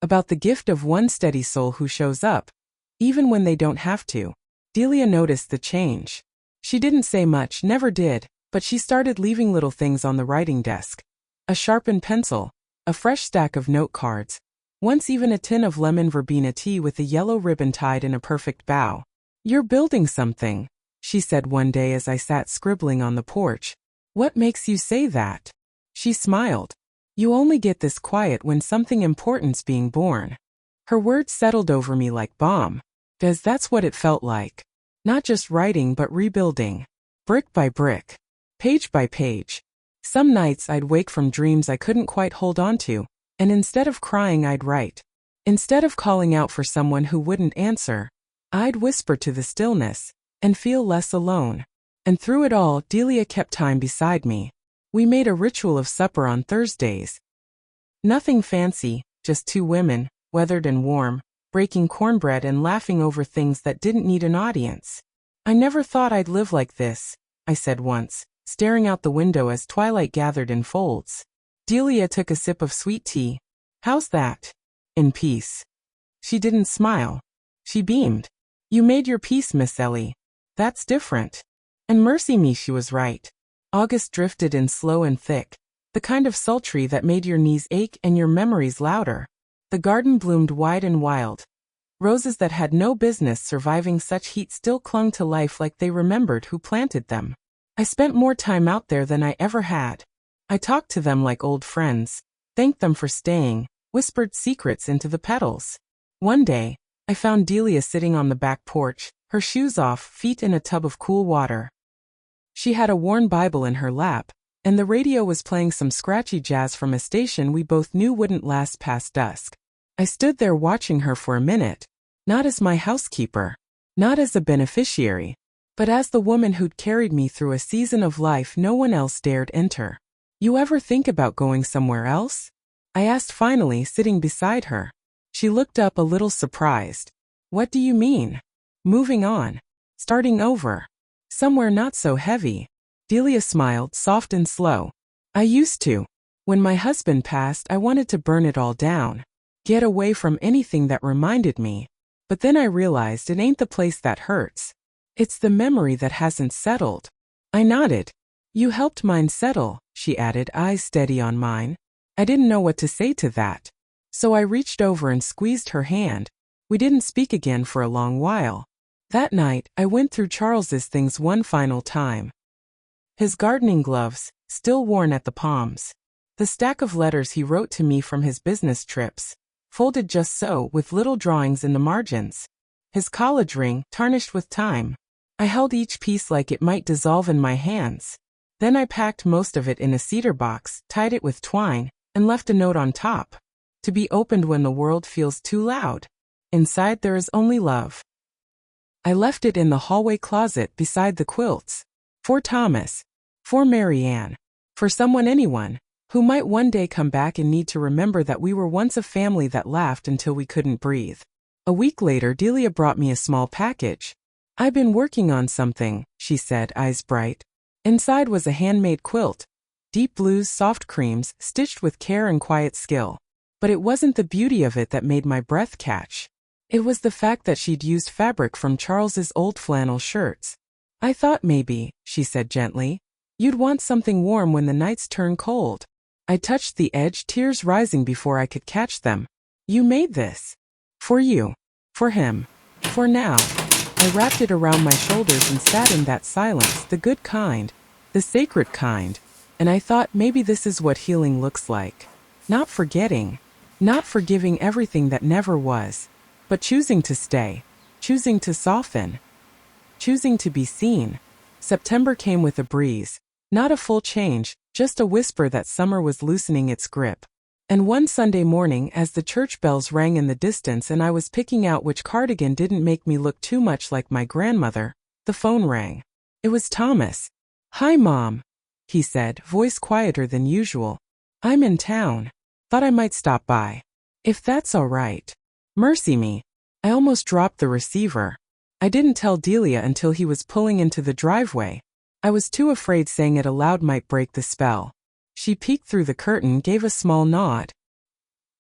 About the gift of one steady soul who shows up, even when they don't have to. Delia noticed the change. She didn't say much, never did, but she started leaving little things on the writing desk. A sharpened pencil, a fresh stack of note cards, once even a tin of lemon verbena tea with a yellow ribbon tied in a perfect bow. You're building something, she said one day as I sat scribbling on the porch. What makes you say that? She smiled. You only get this quiet when something important's being born. Her words settled over me like balm. Because that's what it felt like. Not just writing but rebuilding. Brick by brick. Page by page. Some nights I'd wake from dreams I couldn't quite hold on to, and instead of crying I'd write. Instead of calling out for someone who wouldn't answer, I'd whisper to the stillness, and feel less alone. And through it all, Delia kept time beside me. We made a ritual of supper on Thursdays. Nothing fancy, just 2 women, weathered and warm, breaking cornbread and laughing over things that didn't need an audience. I never thought I'd live like this, I said once, staring out the window as twilight gathered in folds. Delia took a sip of sweet tea. How's that? In peace. She didn't smile. She beamed. You made your peace, Miss Ellie. That's different. And mercy me, she was right. August drifted in slow and thick, the kind of sultry that made your knees ache and your memories louder. The garden bloomed wide and wild. Roses that had no business surviving such heat still clung to life like they remembered who planted them. I spent more time out there than I ever had. I talked to them like old friends, thanked them for staying, whispered secrets into the petals. One day, I found Delia sitting on the back porch, her shoes off, feet in a tub of cool water. She had a worn Bible in her lap, and the radio was playing some scratchy jazz from a station we both knew wouldn't last past dusk. I stood there watching her for a minute, not as my housekeeper, not as a beneficiary, but as the woman who'd carried me through a season of life no one else dared enter. You ever think about going somewhere else? I asked finally, sitting beside her. She looked up a little surprised. What do you mean? Moving on. Starting over. Somewhere not so heavy. Delia smiled, soft and slow. I used to. When my husband passed, I wanted to burn it all down. Get away from anything that reminded me. But then I realized it ain't the place that hurts. It's the memory that hasn't settled. I nodded. You helped mine settle, she added, eyes steady on mine. I didn't know what to say to that. So I reached over and squeezed her hand. We didn't speak again for a long while. That night, I went through Charles's things one final time. His gardening gloves, still worn at the palms. The stack of letters he wrote to me from his business trips, folded just so, with little drawings in the margins. His college ring, tarnished with time. I held each piece like it might dissolve in my hands. Then I packed most of it in a cedar box, tied it with twine, and left a note on top. To be opened when the world feels too loud. Inside there is only love. I left it in the hallway closet beside the quilts. For Thomas. For Marianne. For anyone, who might one day come back and need to remember that we were once a family that laughed until we couldn't breathe. A week later, Delia brought me a small package. I've been working on something, she said, eyes bright. Inside was a handmade quilt. Deep blues, soft creams, stitched with care and quiet skill. But it wasn't the beauty of it that made my breath catch. It was the fact that she'd used fabric from Charles's old flannel shirts. I thought maybe, she said gently, you'd want something warm when the nights turn cold. I touched the edge, tears rising before I could catch them. You made this. For you. For him. For now. I wrapped it around my shoulders and sat in that silence, the good kind, the sacred kind, and I thought maybe this is what healing looks like. Not forgetting. Not forgiving everything that never was. But choosing to stay, choosing to soften, choosing to be seen. September came with a breeze, not a full change, just a whisper that summer was loosening its grip. And one Sunday morning, as the church bells rang in the distance and I was picking out which cardigan didn't make me look too much like my grandmother, the phone rang. It was Thomas. Hi, Mom, he said, voice quieter than usual. I'm in town. Thought I might stop by. If that's all right. Mercy me. I almost dropped the receiver. I didn't tell Delia until he was pulling into the driveway. I was too afraid saying it aloud might break the spell. She peeked through the curtain, gave a small nod.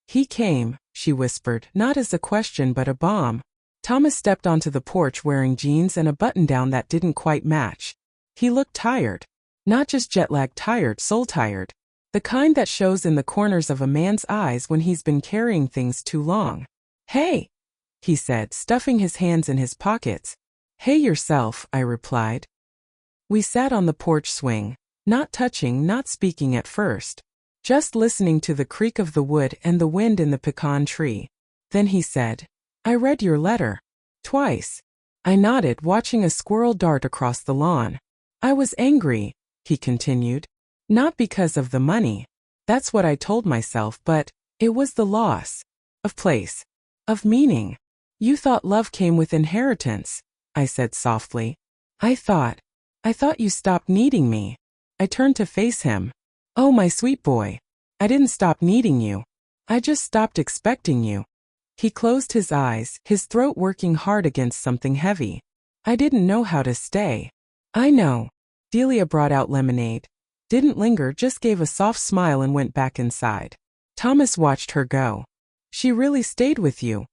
He came, she whispered, not as a question but a bomb. Thomas stepped onto the porch wearing jeans and a button-down that didn't quite match. He looked tired. Not just jet-lagged tired, soul-tired. The kind that shows in the corners of a man's eyes when he's been carrying things too long. Hey, he said, stuffing his hands in his pockets. Hey yourself, I replied. We sat on the porch swing, not touching, not speaking at first, just listening to the creak of the wood and the wind in the pecan tree. Then he said, I read your letter. Twice. I nodded, watching a squirrel dart across the lawn. I was angry, he continued. Not because of the money. That's what I told myself, but it was the loss of place. Of meaning. You thought love came with inheritance, I said softly. I thought you stopped needing me. I turned to face him. Oh, my sweet boy. I didn't stop needing you. I just stopped expecting you. He closed his eyes, his throat working hard against something heavy. I didn't know how to stay. I know. Delia brought out lemonade. Didn't linger, just gave a soft smile and went back inside. Thomas watched her go. She really stayed with you,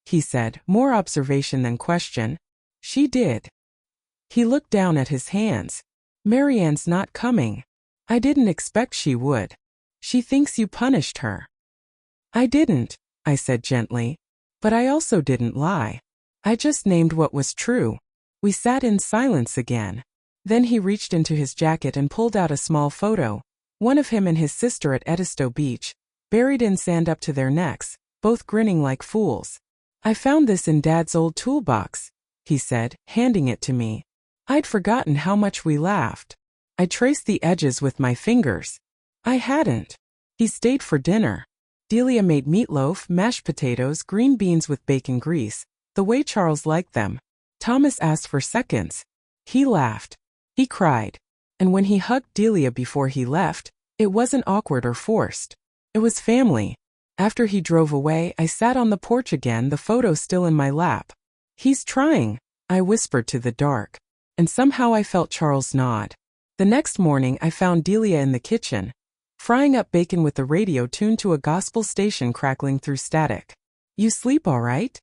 he said, more observation than question. She did. He looked down at his hands. Marianne's not coming. I didn't expect she would. She thinks you punished her. I didn't, I said gently. But I also didn't lie. I just named what was true. We sat in silence again. Then he reached into his jacket and pulled out a small photo, one of him and his sister at Edisto Beach, buried in sand up to their necks, both grinning like fools. I found this in Dad's old toolbox, he said, handing it to me. I'd forgotten how much we laughed. I traced the edges with my fingers. I hadn't. He stayed for dinner. Delia made meatloaf, mashed potatoes, green beans with bacon grease, the way Charles liked them. Thomas asked for seconds. He laughed. He cried. And when he hugged Delia before he left, it wasn't awkward or forced. It was family. After he drove away, I sat on the porch again, the photo still in my lap. He's trying, I whispered to the dark. And somehow I felt Charles nod. The next morning I found Delia in the kitchen, frying up bacon with the radio tuned to a gospel station crackling through static. You sleep all right?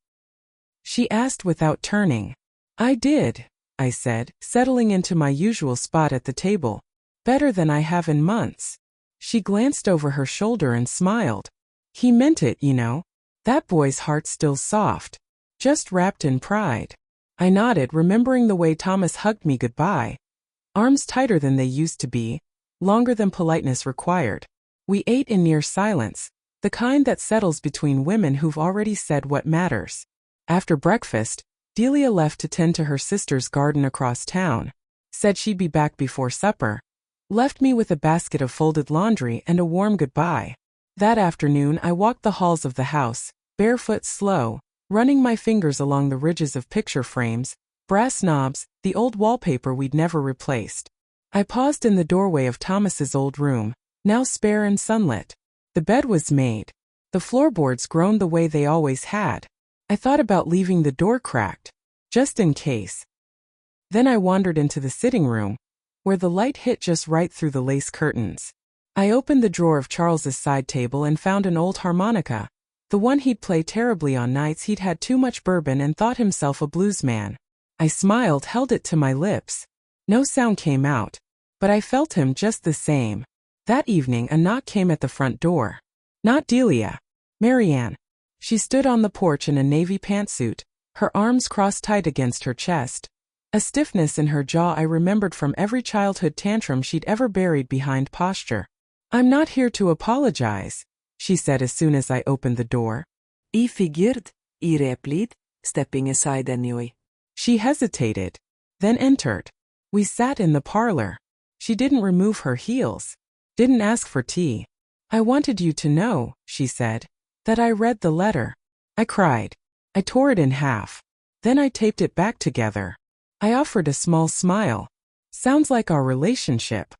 She asked without turning. I did, I said, settling into my usual spot at the table. Better than I have in months. She glanced over her shoulder and smiled. He meant it, you know. That boy's heart's still soft. Just wrapped in pride. I nodded, remembering the way Thomas hugged me goodbye. Arms tighter than they used to be, longer than politeness required. We ate in near silence, the kind that settles between women who've already said what matters. After breakfast, Delia left to tend to her sister's garden across town. Said she'd be back before supper. Left me with a basket of folded laundry and a warm goodbye. That afternoon I walked the halls of the house, barefoot, slow, running my fingers along the ridges of picture frames, brass knobs, the old wallpaper we'd never replaced. I paused in the doorway of Thomas's old room, now spare and sunlit. The bed was made. The floorboards groaned the way they always had. I thought about leaving the door cracked, just in case. Then I wandered into the sitting room, where the light hit just right through the lace curtains. I opened the drawer of Charles's side table and found an old harmonica, the one he'd play terribly on nights he'd had too much bourbon and thought himself a bluesman. I smiled, held it to my lips. No sound came out, but I felt him just the same. That evening a knock came at the front door. Not Delia. Marianne. She stood on the porch in a navy pantsuit, her arms crossed tight against her chest. A stiffness in her jaw I remembered from every childhood tantrum she'd ever buried behind posture. "I'm not here to apologize," she said as soon as I opened the door. I figured, I replied, stepping aside anyway. She hesitated, then entered. We sat in the parlor. She didn't remove her heels. Didn't ask for tea. "I wanted you to know," she said, "that I read the letter." I cried. I tore it in half. Then I taped it back together. I offered a small smile. "Sounds like our relationship."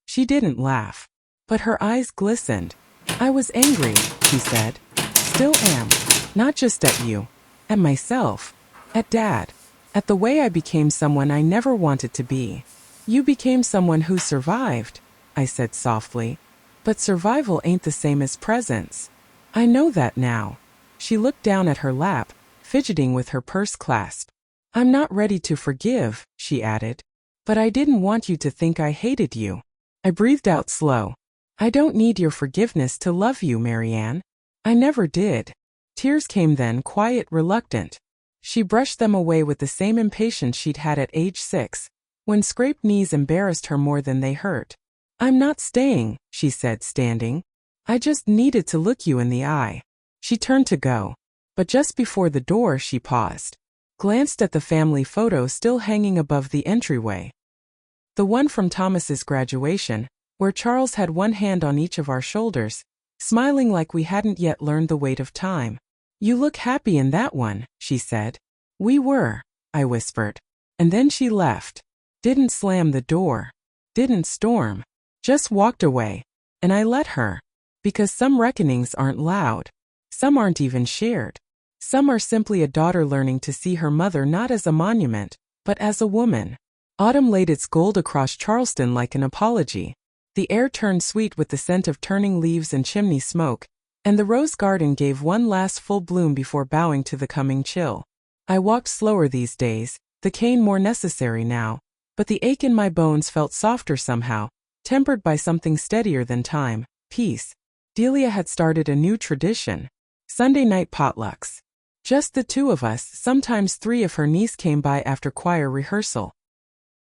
She didn't laugh, but her eyes glistened. "I was angry," she said. "Still am. Not just at you. At myself. At Dad. At the way I became someone I never wanted to be." "You became someone who survived," I said softly. "But survival ain't the same as presence." "I know that now." She looked down at her lap, fidgeting with her purse clasp. "I'm not ready to forgive," she added. "But I didn't want you to think I hated you." I breathed out slow. "I don't need your forgiveness to love you, Marianne. I never did." Tears came then, quiet, reluctant. She brushed them away with the same impatience she'd had at age 6, when scraped knees embarrassed her more than they hurt. "I'm not staying," she said, standing. "I just needed to look you in the eye." She turned to go, but just before the door she paused. Glanced at the family photo still hanging above the entryway. The one from Thomas's graduation, where Charles had one hand on each of our shoulders, smiling like we hadn't yet learned the weight of time. "You look happy in that one," she said. "We were," I whispered. And then she left. Didn't slam the door. Didn't storm. Just walked away. And I let her. Because some reckonings aren't loud. Some aren't even shared. Some are simply a daughter learning to see her mother not as a monument, but as a woman. Autumn laid its gold across Charleston like an apology. The air turned sweet with the scent of turning leaves and chimney smoke, and the rose garden gave one last full bloom before bowing to the coming chill. I walked slower these days, the cane more necessary now, but the ache in my bones felt softer somehow, tempered by something steadier than time, peace. Delia had started a new tradition. Sunday night potlucks. Just the two of us, sometimes 3 if her niece came by after choir rehearsal.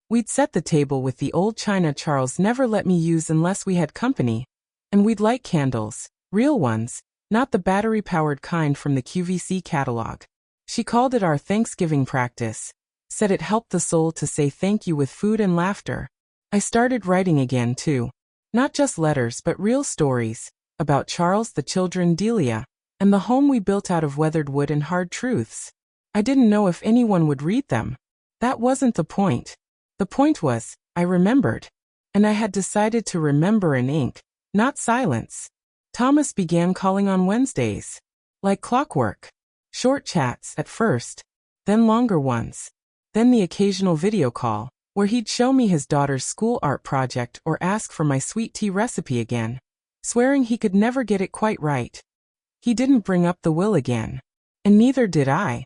We'd set the table with the old china Charles never let me use unless we had company, and we'd light candles, real ones, not the battery-powered kind from the QVC catalog. She called it our Thanksgiving practice, said it helped the soul to say thank you with food and laughter. I started writing again too. Not just letters but real stories, about Charles, the children, Delia, and the home we built out of weathered wood and hard truths. I didn't know if anyone would read them. That wasn't the point. The point was, I remembered. And I had decided to remember in ink, not silence. Thomas began calling on Wednesdays. Like clockwork. Short chats at first, then longer ones. Then the occasional video call, where he'd show me his daughter's school art project or ask for my sweet tea recipe again, swearing he could never get it quite right. He didn't bring up the will again. And neither did I.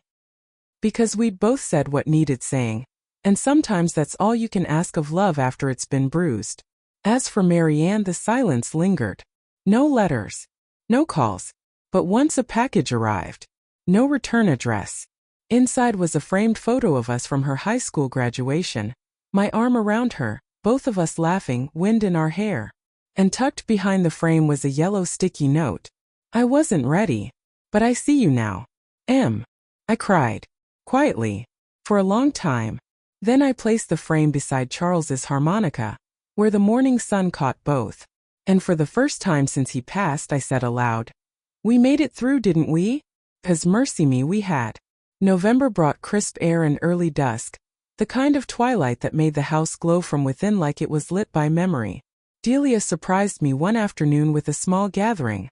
Because we'd both said what needed saying, and sometimes that's all you can ask of love after it's been bruised. As for Marianne, the silence lingered. No letters. No calls. But once a package arrived. No return address. Inside was a framed photo of us from her high school graduation. My arm around her, both of us laughing, wind in our hair. And tucked behind the frame was a yellow sticky note. I wasn't ready. But I see you now. M. I cried. Quietly. For a long time. Then I placed the frame beside Charles's harmonica, where the morning sun caught both. And for the first time since he passed, I said aloud, "We made it through, didn't we?" 'Cause mercy me, we had. November brought crisp air and early dusk, the kind of twilight that made the house glow from within like it was lit by memory. Delia surprised me one afternoon with a small gathering.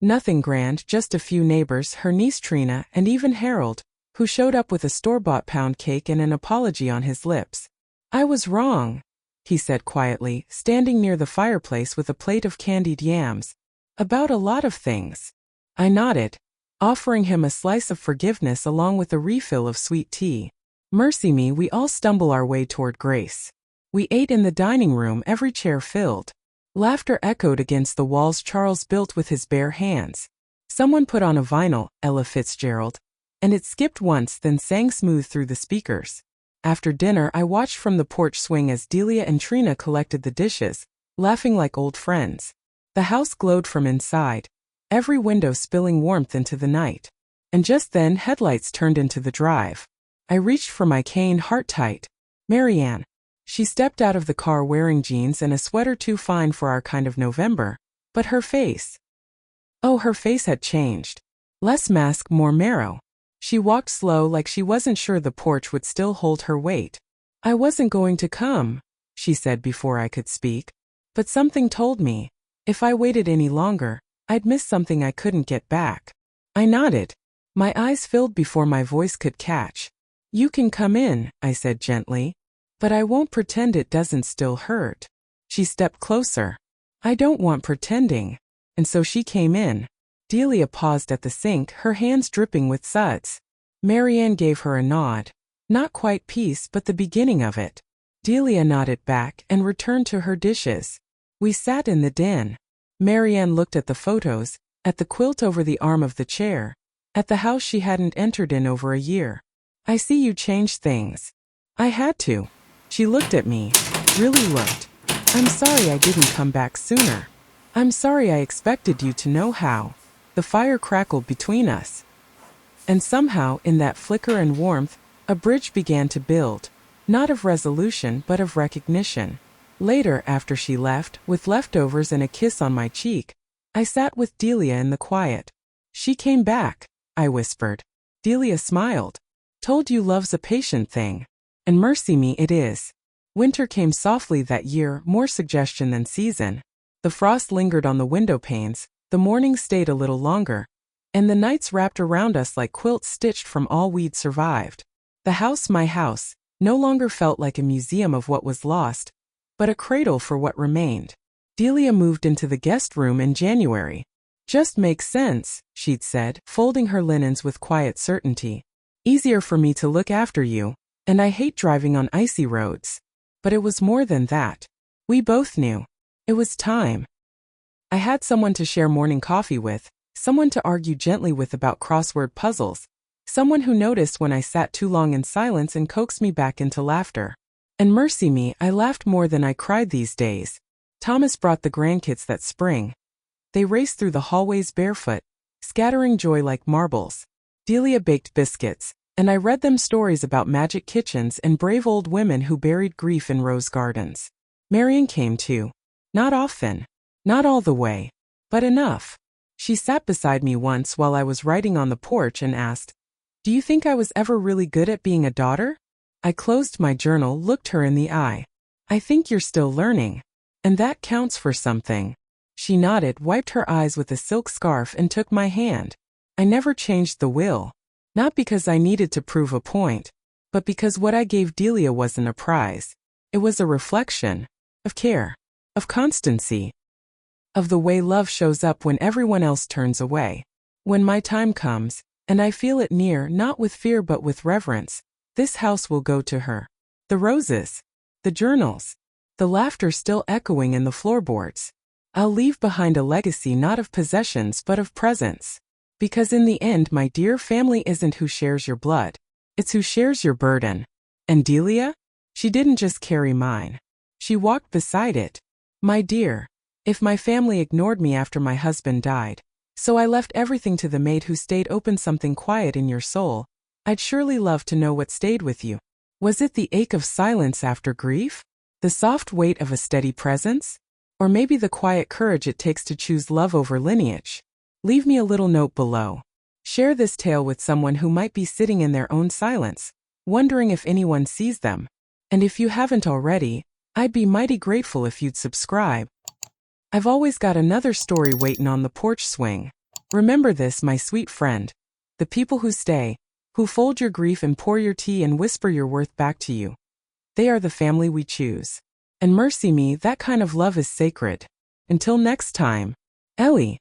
Nothing grand, just a few neighbors, her niece Trina, and even Harold, who showed up with a store-bought pound cake and an apology on his lips. "I was wrong," he said quietly, standing near the fireplace with a plate of candied yams. "About a lot of things." I nodded, offering him a slice of forgiveness along with a refill of sweet tea. Mercy me, we all stumble our way toward grace. We ate in the dining room, every chair filled. Laughter echoed against the walls Charles built with his bare hands. Someone put on a vinyl, Ella Fitzgerald, and it skipped once then sang smooth through the speakers. After dinner, I watched from the porch swing as Delia and Trina collected the dishes, laughing like old friends. The house glowed from inside, every window spilling warmth into the night. And just then, headlights turned into the drive. I reached for my cane, heart tight. Marianne. She stepped out of the car wearing jeans and a sweater too fine for our kind of November, but her face. Oh, her face had changed. Less mask, more marrow. She walked slow like she wasn't sure the porch would still hold her weight. "I wasn't going to come," she said before I could speak. But something told me, if I waited any longer, I'd miss something I couldn't get back. I nodded. My eyes filled before my voice could catch. "You can come in," I said gently. "But I won't pretend it doesn't still hurt." She stepped closer. "I don't want pretending." And so she came in. Delia paused at the sink, her hands dripping with suds. Marianne gave her a nod. Not quite peace, but the beginning of it. Delia nodded back and returned to her dishes. We sat in the den. Marianne looked at the photos, at the quilt over the arm of the chair, at the house she hadn't entered in over a year. "I see you changed things." "I had to." She looked at me, really looked. "I'm sorry I didn't come back sooner. I'm sorry I expected you to know how." The fire crackled between us. And somehow, in that flicker and warmth, a bridge began to build, not of resolution but of recognition. Later, after she left, with leftovers and a kiss on my cheek, I sat with Delia in the quiet. "She came back," I whispered. Delia smiled. "Told you love's a patient thing. And mercy me, it is." Winter came softly that year, more suggestion than season. The frost lingered on the window panes, the mornings stayed a little longer, and the nights wrapped around us like quilts stitched from all we'd survived. The house, my house, no longer felt like a museum of what was lost, but a cradle for what remained. Delia moved into the guest room in January. "Just makes sense," she'd said, folding her linens with quiet certainty. "Easier for me to look after you, and I hate driving on icy roads." But it was more than that. We both knew. It was time. I had someone to share morning coffee with, someone to argue gently with about crossword puzzles, someone who noticed when I sat too long in silence and coaxed me back into laughter. And mercy me, I laughed more than I cried these days. Thomas brought the grandkids that spring. They raced through the hallways barefoot, scattering joy like marbles. Delia baked biscuits, and I read them stories about magic kitchens and brave old women who buried grief in rose gardens. Marian came too. Not often. Not all the way. But enough. She sat beside me once while I was writing on the porch and asked, "Do you think I was ever really good at being a daughter?" I closed my journal, looked her in the eye. "I think you're still learning. And that counts for something." She nodded, wiped her eyes with a silk scarf and took my hand. I never changed the will. Not because I needed to prove a point, but because what I gave Delia wasn't a prize. It was a reflection of care, of constancy, of the way love shows up when everyone else turns away. When my time comes, and I feel it near, not with fear but with reverence, this house will go to her. The roses, the journals, the laughter still echoing in the floorboards. I'll leave behind a legacy not of possessions but of presence. Because in the end, my dear, family isn't who shares your blood. It's who shares your burden. And Delia? She didn't just carry mine. She walked beside it. My dear, if my family ignored me after my husband died, so I left everything to the maid who stayed, open something quiet in your soul, I'd surely love to know what stayed with you. Was it the ache of silence after grief? The soft weight of a steady presence? Or maybe the quiet courage it takes to choose love over lineage? Leave me a little note below. Share this tale with someone who might be sitting in their own silence, wondering if anyone sees them. And if you haven't already, I'd be mighty grateful if you'd subscribe. I've always got another story waiting on the porch swing. Remember this, my sweet friend. The people who stay, who fold your grief and pour your tea and whisper your worth back to you, they are the family we choose. And mercy me, that kind of love is sacred. Until next time, Ellie.